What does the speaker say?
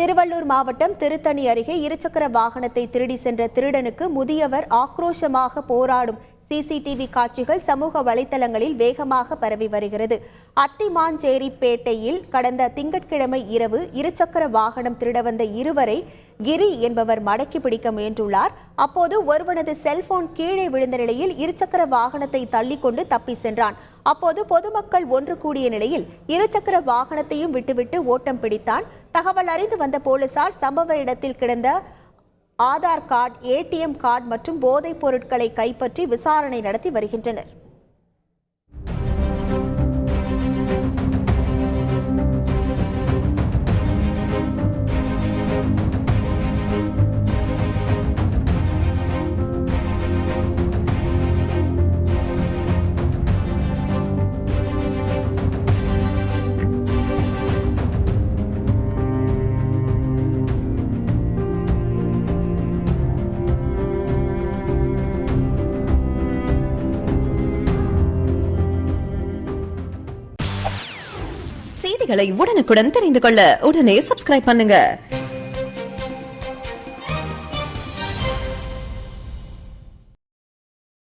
திருவள்ளூர் மாவட்டம் திருத்தணி அருகே இருசக்கர வாகனத்தை திருடி சென்ற திருடனுக்கு முதியவர் ஆக்ரோஷமாக போராடும் சிசிடிவி காட்சிகள் சமூக வலைதளங்களில் வேகமாக பரவி வருகிறது. அத்திமாஞ்சேரிப்பேட்டையில் கடந்த திங்கட்கிழமை இரவு இருசக்கர வாகனம் திருட வந்த இருவரை கிரி என்பவர் மடக்கி பிடிக்க முயன்றுள்ளார். அப்போது ஒருவனது செல்போன் கீழே விழுந்த நிலையில் இருசக்கர வாகனத்தை தள்ளிக்கொண்டு தப்பி சென்றான். அப்போது பொதுமக்கள் ஒன்று கூடிய நிலையில் இருசக்கர வாகனத்தையும் விட்டுவிட்டு ஓட்டம் பிடித்தான். தகவல் அறிந்து வந்த போலீசார் சம்பவ இடத்தில் கிடந்த ஆதார் கார்டு, ஏடிஎம் கார்டு மற்றும் போதைப் பொருட்களை கைப்பற்றி விசாரணை நடத்தி வருகின்றனர். செய்திகளை உடனுக்குடன் தெரிந்து கொள்ள உடனே சப்ஸ்கிரைப் பண்ணுங்க.